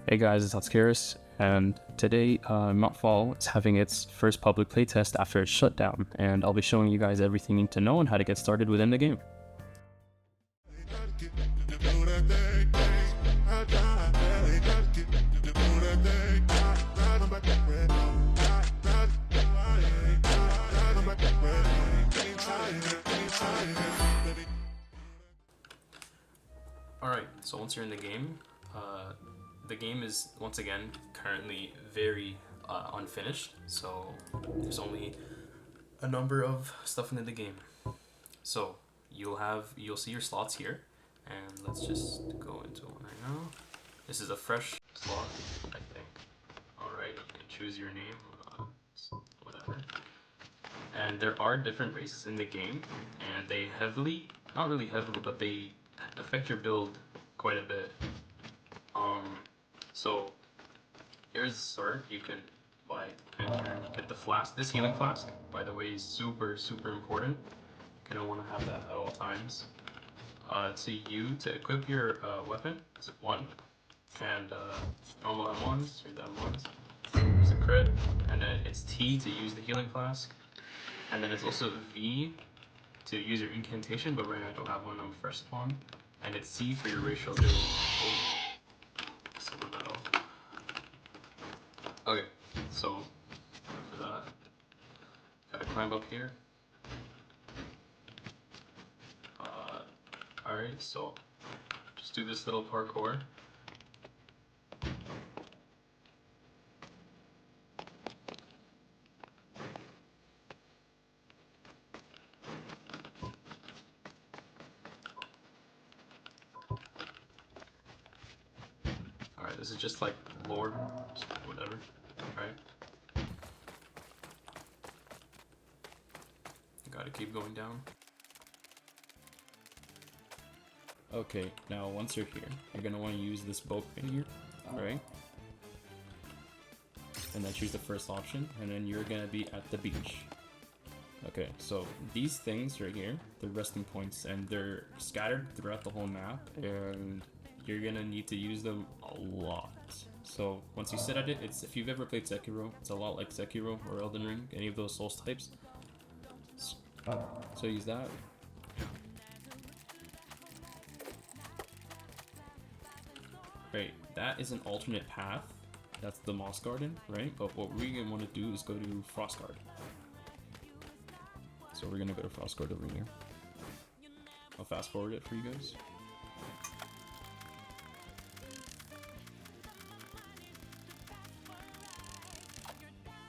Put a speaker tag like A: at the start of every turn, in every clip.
A: Hey guys, it's Atsukiris, and today Mountfall is having its first public playtest after its shutdown, and I'll be showing you guys everything you need to know on how to get started within the game. Alright, so once you're in the game is once again currently very unfinished, so there's only a number of stuff in the game. So you'll see your slots here, and let's just go into one right now. This is a fresh slot, I think. Alright, you can choose your name, whatever. And there are different races in the game, and they not really heavily, but they affect your build quite a bit. So here's the sword. You can buy and get the flask. This healing flask, by the way, is super important. You're gonna want to have that at all times. To equip your weapon, it's 1, and normal M1s or the M1s. There's a crit, and then it's T to use the healing flask, and then it's also V to use your incantation, but right now I don't have one. I'm first spawn, and it's C for your racial ability. Okay, so for that, gotta climb up here. Alright, so just do this little parkour. Alright, this is just like lore, just whatever. Alright. Gotta keep going down. Okay, now once you're here, you're gonna want to use this boat right here, alright? And then choose the first option, and then you're gonna be at the beach. Okay, so these things right here, they're resting points, and they're scattered throughout the whole map, and you're gonna need to use them a lot. So once you sit at it, if you've ever played Sekiro, it's a lot like Sekiro or Elden Ring, any of those Souls types. So use that. Right, that is an alternate path. That's the Moss Garden, right? But what we're gonna want to do is go to Frostguard. So we're gonna go to Frostguard over here. I'll fast forward it for you guys.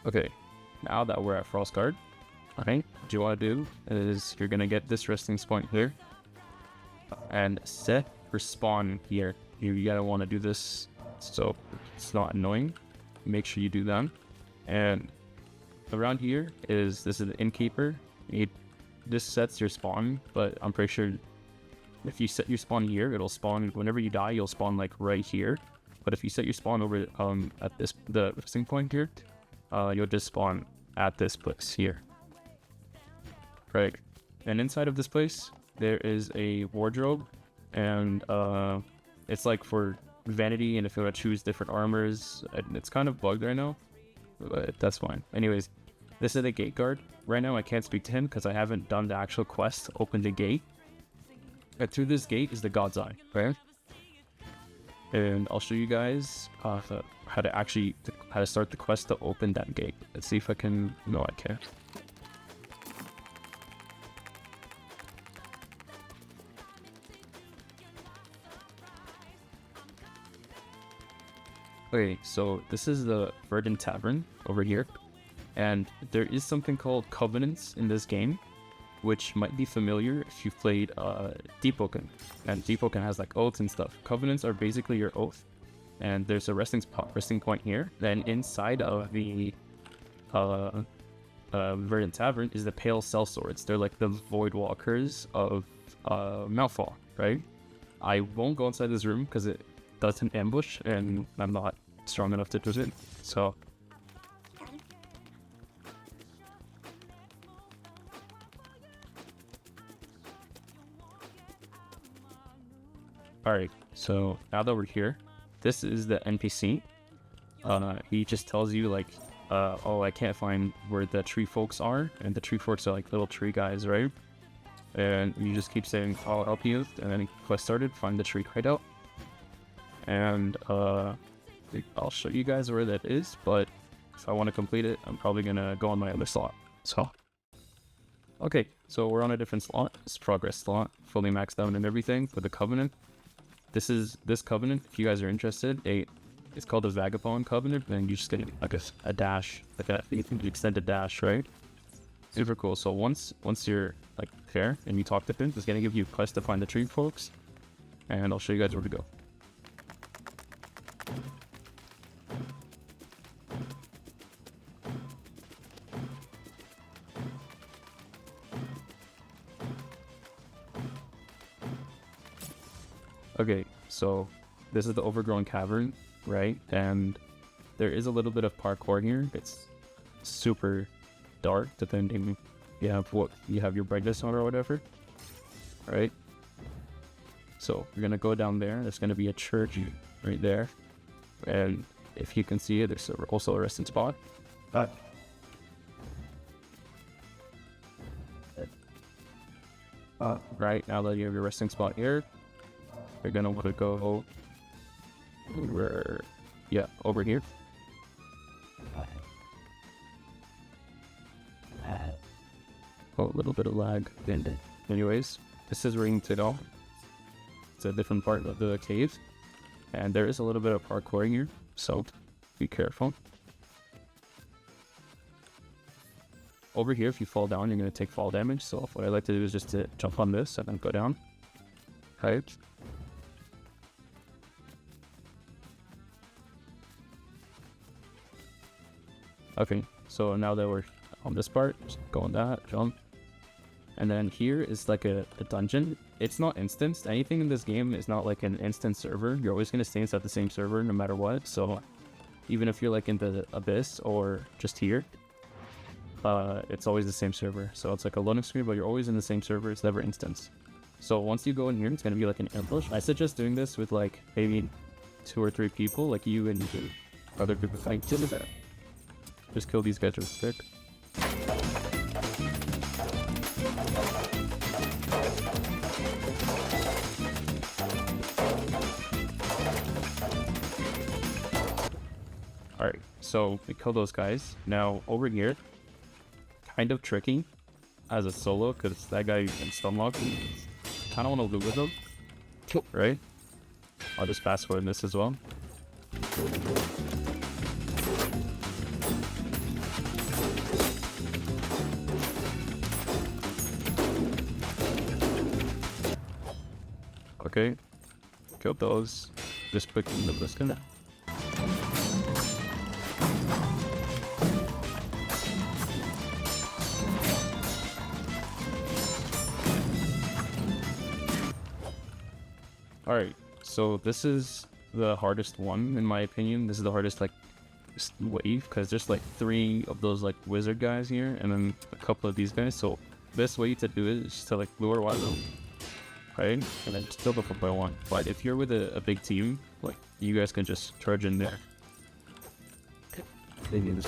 A: Okay, now that we're at Frostguard, okay, what you want to do is you're gonna get this resting point here and set your spawn here. You gotta want to do this so it's not annoying. Make sure you do that. And around here this is the innkeeper. This sets your spawn, but I'm pretty sure if you set your spawn here, it'll spawn whenever you die. You'll spawn like right here. But if you set your spawn over at the resting point here, you'll just spawn at this place here. Right. And inside of this place, there is a wardrobe, and it's like for vanity, and if you want to choose different armors, it's kind of bugged right now, but that's fine. Anyways, this is the gate guard. Right now I can't speak to him because I haven't done the actual quest to open the gate. And through this gate is the God's Eye, right? And I'll show you guys how to start the quest to open that gate. Let's see if I can. No, I can't. Okay, so this is the Verdant Tavern over here, and there is something called covenants in this game, which might be familiar if you've played Deepoken, and Deepoken has like oaths and stuff. Covenants are basically your oath, and there's a resting point here. Then inside of the Verdant Tavern is the Pale Sellswords. They're like the Void Walkers of Mountfall, right? I won't go inside this room because it does an ambush, and I'm not strong enough to do it. So alright, so now that we're here, this is the NPC. He just tells you like, oh, I can't find where the tree folks are, and the tree folks are like little tree guys, right? And you just keep saying, I'll help you, and then quest started, find the tree hideout. And I'll show you guys where that is, but if I want to complete it, I'm probably gonna go on my other slot. So, okay, so we're on a different slot. It's progress slot, fully maxed out and everything for the Covenant. This Covenant, if you guys are interested, it's called the Vagabond Covenant, and you just get like a dash, like a extended dash, right? Super cool. So once you're like there and you talk to him, it's gonna give you a quest to find the tree folks, and I'll show you guys where to go. Okay, so this is the Overgrown cavern, right? And there is a little bit of parkour here. It's super dark, depending you have your brightness on or whatever, right? So you're gonna go down there. There's gonna be a church right there, and if you can see it, there's also a resting spot. Right, now that you have your resting spot here, you're gonna want to go over here. Oh, a little bit of lag. Anyways, this is where you need to go. It's a different part of the cave, and there is a little bit of parkour here, so be careful. Over here, if you fall down, you're gonna take fall damage. So what I like to do is just to jump on this and then go down. Right. Okay, so now that we're on this part, just go on that, jump. And then here is like a dungeon. It's not instanced. Anything in this game is not like an instant server. You're always going to stay inside the same server no matter what. So even if you're like in the Abyss or just here, it's always the same server. So it's like a loading screen, but you're always in the same server. It's never instance. So once you go in here, it's going to be like an ambush. I suggest doing this with like maybe 2 or 3 people, like you and other people. Like, just kill these guys real quick. Alright, so we kill those guys. Now over here, kind of tricky as a solo, because that guy can stun lock. Kind of want to loot with him, right? I'll just fast forward this as well. Okay, killed those. Just picking the bliskin. Alright, so this is the hardest one in my opinion. This is the hardest like wave, because there's like 3 of those like wizard guys here and then a couple of these guys. So best way to do it is just to like lure one of them, right? And then just build up by one. But if you're with a big team, like you guys can just charge in there. They need this.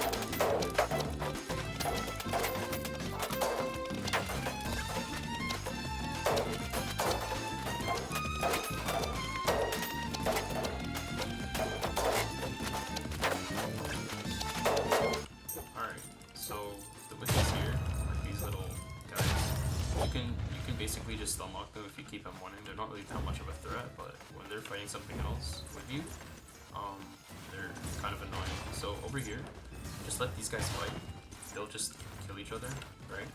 B: Basically just unlock them if you keep them one in. They're not really that much of a threat, but when they're fighting something else with you, they're kind of annoying. So over here, just let these guys fight. They'll just kill each other, right?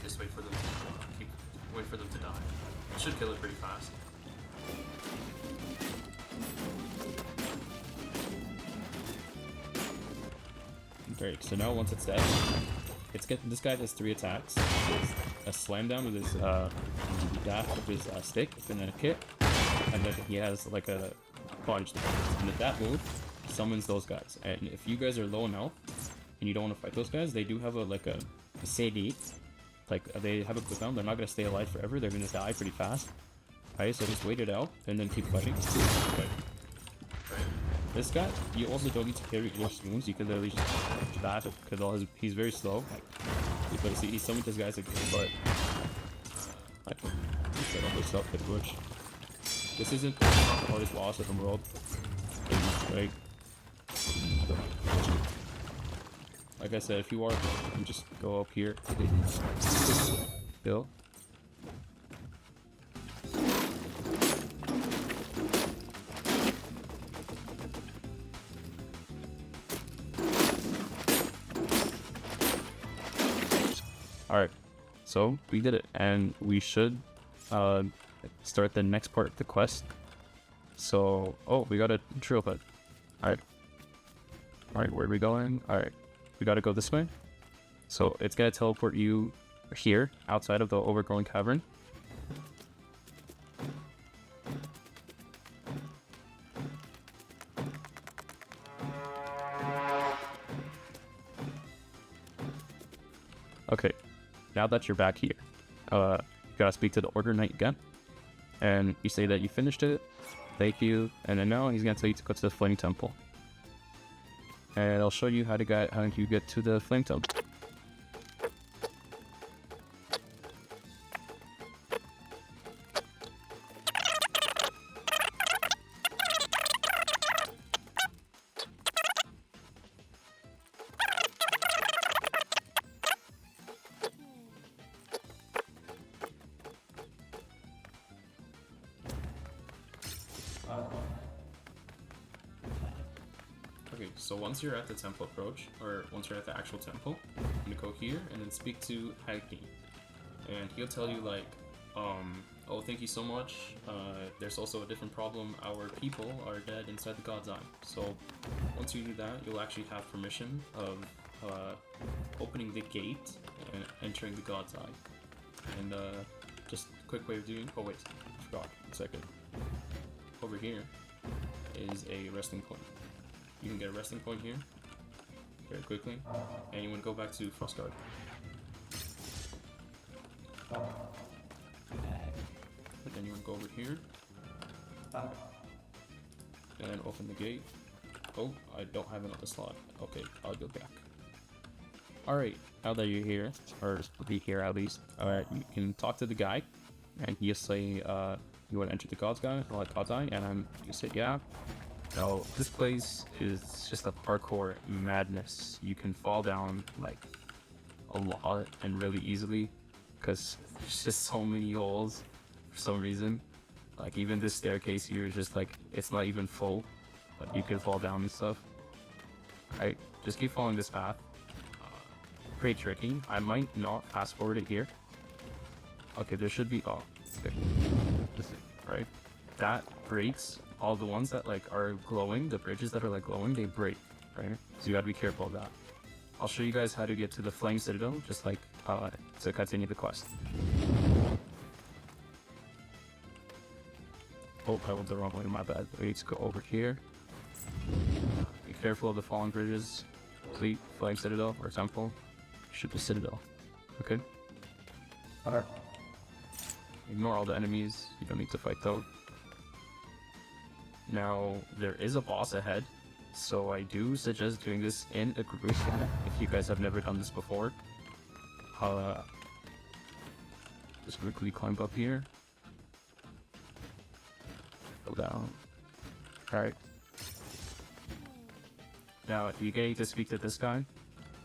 B: Just wait for them to die. It should kill it pretty fast.
A: Great, so now once it's dead, this guy has 3 attacks. A slam down with his dash with his stick and then a kick, and then he has like a punch, and that move summons those guys. And if you guys are low on health and you don't want to fight those guys, they do have a CD, like they have a cooldown. They're not gonna stay alive forever. They're gonna die pretty fast. Right, so just wait it out and then keep fighting. This guy, you also don't need to carry your spoons. You can literally just that because he's very slow. But see, he summoned this guy's again, but I set up myself at Bush. This isn't the hardest boss in the world. Like I said, if you are, you can just go up here. Bill. Alright, so we did it, and we should start the next part of the quest. So, oh, we got a trail head. Alright. Alright, where are we going? Alright, we gotta go this way. So, it's gonna teleport you here, outside of the Overgrown cavern. Okay, now that you're back here, you gotta speak to the Order Knight again. And you say that you finished it, thank you, and then now he's gonna tell you to go to the Flame Temple. And I'll show you how you get to the Flame Temple.
B: Okay, so once you're at the temple approach, or once you're at the actual temple, I'm gonna go here and then speak to Hagni. And he'll tell you like, oh, thank you so much. There's also a different problem. Our people are dead inside the God's Eye. So once you do that, you'll actually have permission of opening the gate and entering the God's Eye. And just a quick way of doing, oh wait, I forgot, 1 second. Over here is a resting point. You can get a resting point here very quickly, and you want to go back to Frostguard. But then you want to go over here and open the gate. Oh, I don't have another slot. Okay, I'll go back. Alright, now that you're here, or be here at least, alright, you can talk to the guy, and you say, you want to enter the God's Eye, and you say, yeah. Now, this place is just a parkour madness. You can fall down, like, a lot and really easily, because there's just so many holes for some reason. Like, even this staircase here is just, like, it's not even full, but you can fall down and stuff. Alright, just keep following this path. Pretty tricky. I might not fast forward it here. Okay, there should be, oh, okay. Right? That breaks. All the ones that like are glowing, the bridges that are like glowing, they break, right? So you gotta be careful of that. I'll show you guys how to get to the Flame Citadel, just like to continue the quest. Oh, I went the wrong way, my bad. We need to go over here. Be careful of the falling bridges. Complete Flame Citadel or Temple. Shoot the Citadel. Okay? Alright. Ignore all the enemies. You don't need to fight though. Now, there is a boss ahead, so I do suggest doing this in a group if you guys have never done this before. Just quickly climb up here. Go down. Alright. Now, you get to speak to this guy.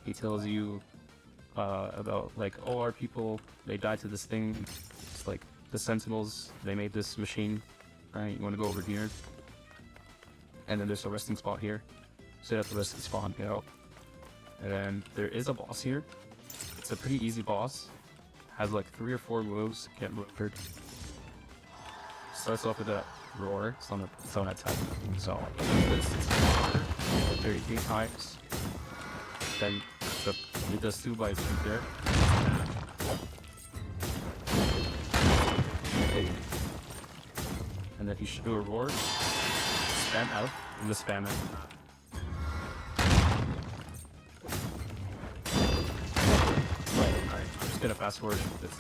B: He tells you about, like, oh, our people, they died to this thing. It's like, the Sentinels, they made this machine. Right, you want to go over here. And then there's a resting spot here. So that's the resting spot, you know. And then there is a boss here. It's a pretty easy boss. Has like 3 or 4 moves. Can't move hurt. Starts off with that roar. It's on a attack. So this 33 times. Then it does 2 bites right there. And then you should do a roar. Spam out and just spam it. Alright, I'm just gonna fast forward this.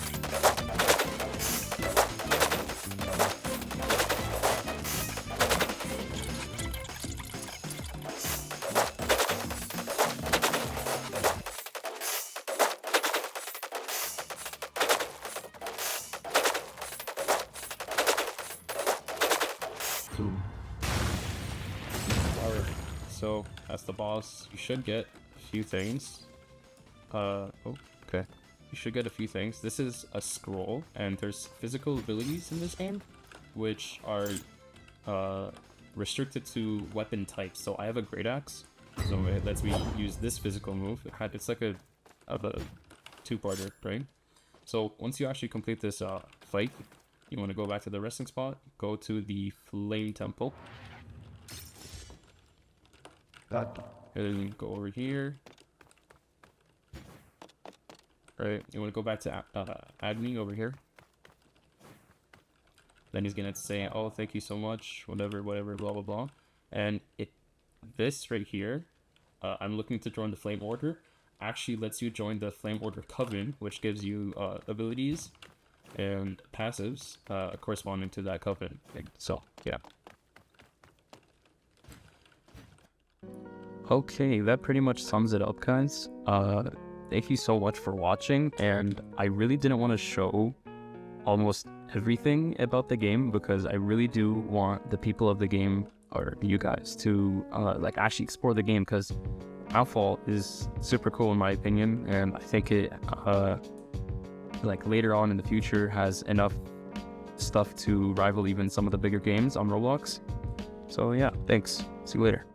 A: so that's the boss. You should get a few things. Oh, okay. You should get a few things. This is a scroll, and there's physical abilities in this game, which are restricted to weapon types. So I have a great axe, so it lets me use this physical move. It's like a two-parter, right? So once you actually complete this fight, you want to go back to the resting spot, go to the Flame Temple. And then go over here. Right, you want to go back to admin over here. Then he's gonna say, oh, thank you so much, whatever, blah, blah, blah. And this right here, I'm looking to join the Flame Order, actually lets you join the Flame Order Coven, which gives you abilities and passives corresponding to that coven. So, yeah. Okay, that pretty much sums it up, guys. Thank you so much for watching, and I really didn't want to show almost everything about the game because I really do want the people of the game, or you guys, to like actually explore the game, because Mountfall is super cool in my opinion, and I think it like later on in the future has enough stuff to rival even some of the bigger games on Roblox. So yeah, thanks. See you later.